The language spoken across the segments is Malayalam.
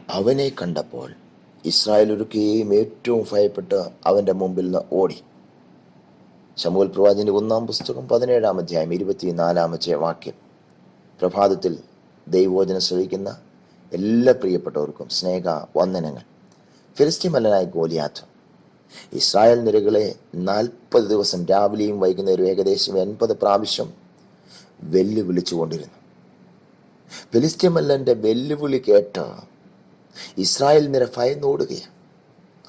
അവനെ കണ്ടപ്പോൾ ഇസ്രായേൽ ഒക്കെയും ഏറ്റവും ഭയപ്പെട്ട് അവൻ്റെ മുമ്പിൽ നിന്ന് ഓടി. ശമൂവേൽ പ്രവാചകന്റെ 1-ാം പുസ്തകം 17-ാം അധ്യായം 24-ാമത്തെ വാക്യം. പ്രഭാതത്തിൽ ദൈവവചനം ശ്രവിക്കുന്ന എല്ലാ പ്രിയപ്പെട്ടവർക്കും സ്നേഹ വന്ദനങ്ങൾ. ഫിലിസ്ത്യ മല്ലനായ ഗോലിയാത്ത് ഇസ്രായേൽ നിരകളെ 40 ദിവസം രാവിലെയും വൈകുന്നേരവും ഏകദേശം 80 പ്രാവശ്യം വെല്ലുവിളിച്ചുകൊണ്ടിരുന്നു. ഫിലിസ്ത്യ മല്ലന്റെ വെല്ലുവിളി കേട്ട് ഇസ്രായേൽ നിര ഭയന്നോടുകയാണ്.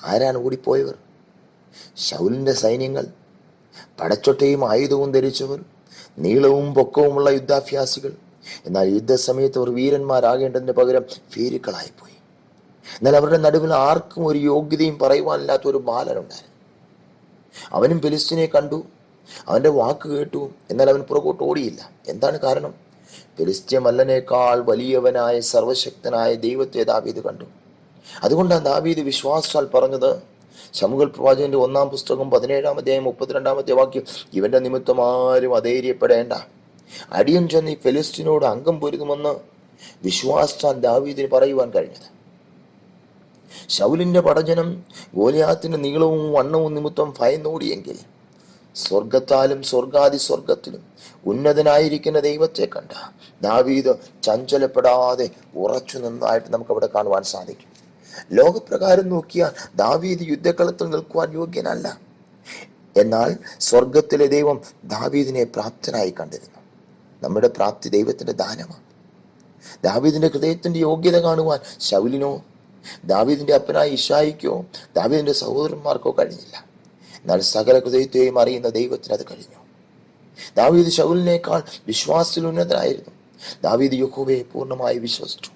ആരാണ് ഓടിപ്പോയവർ? ശൗലിന്റെ സൈന്യങ്ങൾ, പടച്ചൊട്ടയും ആയുധവും ധരിച്ചവർ, നീളവും പൊക്കവുമുള്ള യുദ്ധാഭ്യാസികൾ. എന്നാൽ യുദ്ധസമയത്ത് അവർ വീരന്മാരാകേണ്ടതിന് പകരം ഭീരുക്കളായിപ്പോയി. എന്നാൽ അവരുടെ നടുവിൽ ആർക്കും ഒരു യോഗ്യതയും പറയുവാനില്ലാത്ത ഒരു ബാലനുണ്ടായിരുന്നു. അവനും ഫിലിസ്തീനെ കണ്ടു, അവന്റെ വാക്ക് കേട്ടു. എന്നാൽ അവൻ പുറകോട്ട് ഓടിയില്ല. എന്താണ് കാരണം? ഫിലിസ്ത്യ മല്ലനേക്കാൾ വലിയവനായ സർവശക്തനായ ദൈവത്തെ ദാവീദ് കണ്ടു. അതുകൊണ്ടാണ് ദാവീദ് വിശ്വാസാൽ പറഞ്ഞത്, ശമൂവേൽ പ്രവാചകന്റെ 1-ാം പുസ്തകം 17-ാം അധ്യായം 32-ാമത്തെ വാക്യം, ഇവന്റെ നിമിത്തം ആരും അധൈര്യപ്പെടേണ്ട, അടിയൻ ചെന്ന് ഈ ഫിലിസ്തീനോട് അംഗം പൊരുതുമെന്ന് വിശ്വാസാൽ ദാവീദിന് പറയുവാൻ കഴിഞ്ഞത്. ശൗലിന്റെ പടജനം ഗോലിയാത്തിന്റെ നീളവും വണ്ണവും നിമിത്തം ഭയന്നോടിയെങ്കിൽ സ്വർഗത്താലും സ്വർഗാദി സ്വർഗത്തിലും ഉന്നതനായിരിക്കുന്ന ദൈവത്തെ കണ്ട ദാവീദ് ചഞ്ചലപ്പെടാതെ ഉറച്ചു നിന്നതായിട്ട് നമുക്ക് അവിടെ കാണുവാൻ സാധിക്കും. ലോകപ്രകാരം നോക്കിയാൽ ദാവീദ് യുദ്ധക്കളത്തിൽ നിൽക്കുവാൻ യോഗ്യനല്ല. എന്നാൽ സ്വർഗത്തിലെ ദൈവം ദാവീദിനെ പ്രാപ്തനായി കണ്ടിരുന്നു. നമ്മുടെ പ്രാപ്തി ദൈവത്തിന്റെ ദാനമാണ്. ദാവീദിന്റെ ഹൃദയത്തിന്റെ യോഗ്യത കാണുവാൻ ശൗലിനോ ദാവീദിന്റെ അപ്പനായ ഇശായിക്കോ ദാവീദിന്റെ സഹോദരന്മാർക്കോ കഴിഞ്ഞില്ല. എന്നാൽ സകല ഹൃദയത്തെയും അറിയുന്ന ദൈവത്തിന് അത് കഴിഞ്ഞു. ദാവീദ് ശൗലിനേക്കാൾ വിശ്വാസത്തിൽ ഉന്നതനായിരുന്നു. ദാവീദ് യഹോവയെ പൂർണ്ണമായി വിശ്വസിച്ചു.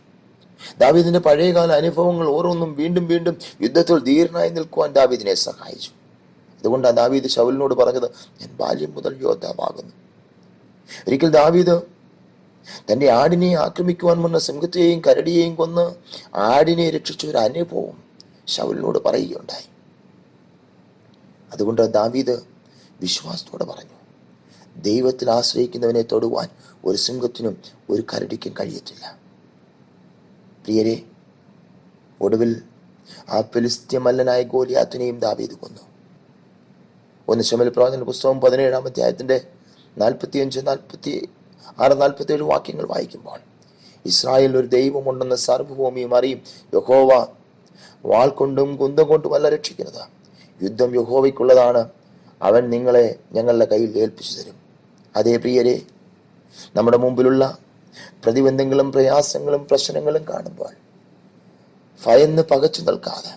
ദാവീദിന്റെ പഴയകാല അനുഭവങ്ങൾ ഓരോന്നും വീണ്ടും വീണ്ടും യുദ്ധത്തിൽ ധീരനായി നിൽക്കുവാൻ ദാവീദിനെ സഹായിച്ചു. അതുകൊണ്ടാണ് ദാവീദ് ശൗലിനോട് പറഞ്ഞത്, ഞാൻ ബാല്യം മുതൽ യോദ്ധാവാകുന്നു. ഒരിക്കൽ ദാവീദ് തന്റെ ആടിനെ ആക്രമിക്കുവാൻ വന്ന സിംഹത്തെയും കരടിയെയും കൊന്ന് ആടിനെ രക്ഷിച്ച ഒരു അനുഭവം ശൗലിനോട് പറയുകയുണ്ടായി. അതുകൊണ്ട് ദാവീദ് വിശ്വാസത്തോടെ പറഞ്ഞു, ദൈവത്തിൽ ആശ്രയിക്കുന്നവനെ തൊടുവാൻ ഒരു സിംഹത്തിനും ഒരു കരടിക്കും കഴിയത്തില്ല. പ്രിയരെ, ഒടുവിൽ ആ ഫിലിസ്ത്യ മല്ലനായ ഗോലിയാത്തിനെയും ദാവീദ് കൊന്നു. 1 ശമൂവേൽ പ്രവാചകന്റെ പുസ്തകം 17-ാം അധ്യായത്തിന്റെ 45, 46, 47 വാക്യങ്ങൾ വായിക്കുമ്പോൾ, ഇസ്രായേൽ ഒരു ദൈവമുണ്ടെന്ന് സർവ്വഭൂമിയും അറിയും. യഹോവ വാൾ കൊണ്ടും കുന്തം കൊണ്ടുമല്ല രക്ഷിക്കുന്നത്. യുദ്ധം യഹോവയ്ക്കുള്ളതാണ്. അവൻ നിങ്ങളെ ഞങ്ങളുടെ കയ്യിൽ ഏൽപ്പിച്ചു തരും. അതേ പ്രിയരെ, നമ്മുടെ മുമ്പിലുള്ള പ്രതിബന്ധങ്ങളും പ്രയാസങ്ങളും പ്രശ്നങ്ങളും കാണുമ്പോൾ ഭയന്ന് പകച്ചു നിൽക്കാതെ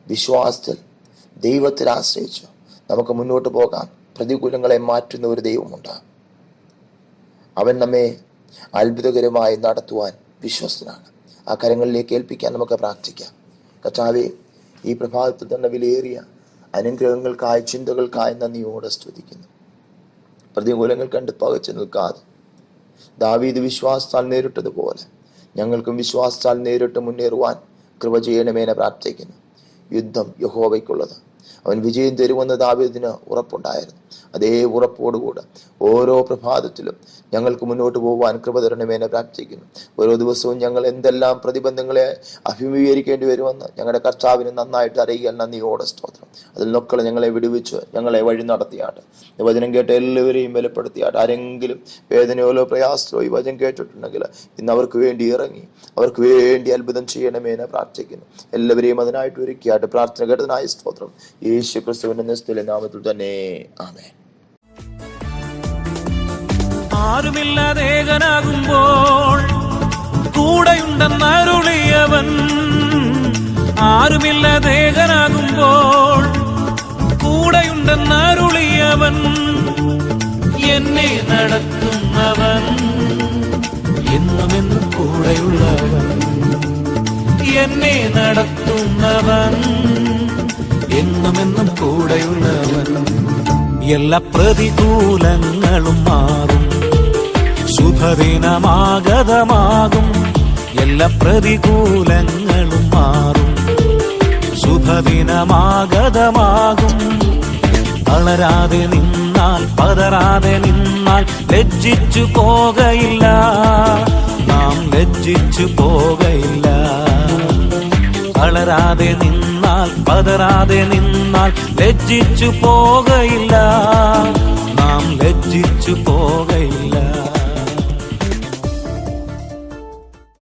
വിശ്വാസത്തിൽ ദൈവത്തിൽ ആശ്രയിച്ചു നമുക്ക് മുന്നോട്ട് പോകാം. പ്രതികൂലങ്ങളെ മാറ്റുന്ന ഒരു ദൈവമുണ്ട്. അവൻ നമ്മെ അത്ഭുതകരമായി നടത്തുവാൻ വിശ്വസ്തനാണ്. ആ കരങ്ങളിലേക്ക് ഏൽപ്പിക്കാൻ നമുക്ക് പ്രാർത്ഥിക്കാം. കർത്താവേ, ഈ പ്രഭാതത്തിൽ തന്നെ വിലയേറിയ അനുഗ്രഹങ്ങൾക്കായി ചിന്തകൾക്കായി നന്ദിയോടെ സ്തുതിക്കുന്നു. പ്രതികൂലങ്ങൾ കണ്ട് പകച്ചു നിൽക്കാതെ ദാവീദ് വിശ്വാസത്താൽ നേരിട്ടതുപോലെ ഞങ്ങൾക്കും വിശ്വാസത്താൽ നേരിട്ട് മുന്നേറുവാൻ കൃപ ചെയ്യണമെന്ന് പ്രാർത്ഥിക്കുന്നു. യുദ്ധം യഹോവയ്ക്കുള്ളത്. അവൻ വിജയം തരുമെന്ന് ദാവീദിന് ഉറപ്പുണ്ടായിരുന്നു. അതേ ഉറപ്പോടുകൂടെ ഓരോ പ്രഭാതത്തിലും ഞങ്ങൾക്ക് മുന്നോട്ട് പോകുവാൻ കൃപ തരണമെന്ന് പ്രാർത്ഥിക്കുന്നു. ഓരോ ദിവസവും ഞങ്ങൾ എന്തെല്ലാം പ്രതിബന്ധങ്ങളെ അഭിമുഖീകരിക്കേണ്ടി വരുമെന്ന് ഞങ്ങളുടെ കർത്താവിന് നന്നായിട്ട് അറിയാൻ നന്ദിയോടെ സ്തോത്രം. അതിൽ നിന്നൊക്കെ ഞങ്ങളെ വിടുവിച്ച് ഞങ്ങളെ വഴി നടത്തിയാട്ട്. വചനം കേട്ട് എല്ലാവരെയും ബലപ്പെടുത്തിയാട്ട്. ആരെങ്കിലും വേദനയോലോ പ്രയാസമോ ഈ വചനം കേട്ടിട്ടുണ്ടെങ്കിൽ ഇന്ന് അവർക്ക് വേണ്ടി ഇറങ്ങി അവർക്ക് വേണ്ടി അത്ഭുതം ചെയ്യണമെന്ന് പ്രാർത്ഥിക്കുന്നു. എല്ലാവരെയും അതിനായിട്ട് ഒരുക്കിയാട്ട്. പ്രാർത്ഥന കേട്ടതിനായ സ്തോത്രം. യേശു ക്രിസ്തുവിന്റെ നിസ്തുല്യ നാമത്തിൽ തന്നെ ആമേൻ. ആരുമില്ലാതെ ഏകനാകുമ്പോൾ കൂടെയുണ്ടെന്നരുളിയവൻ, ആരുമില്ലാതെ ഏകനാകുമ്പോൾ കൂടെയുണ്ടെന്നരുളിയവൻ, എന്നെ നടത്തുന്നവൻ, എന്നുമെന്നും കൂടെയുള്ളവൻ, എന്നെ നടത്തുന്നവൻ, എന്നുമെന്നും കൂടെയുള്ളവൻ. എല്ലാ പ്രതികൂലങ്ങളും മാറും, ശുഭദിനമാഗതമാകും. എല്ലാ പ്രതികൂലങ്ങളും മാറും, ശുഭദിനമാഗതമാകും. തളരാതെ നിന്നാൽ, പതറാതെ നിന്നാൽ ലജ്ജിച്ചു പോകയില്ല, നാം ലജ്ജിച്ചു പോകയില്ല. തളരാതെ നിന്നാൽ പതറാതെ നിന്നാൽ ലജ്ജിച്ചു പോകയില്ല, നാം ലജ്ജിച്ചു പോകയില്ല.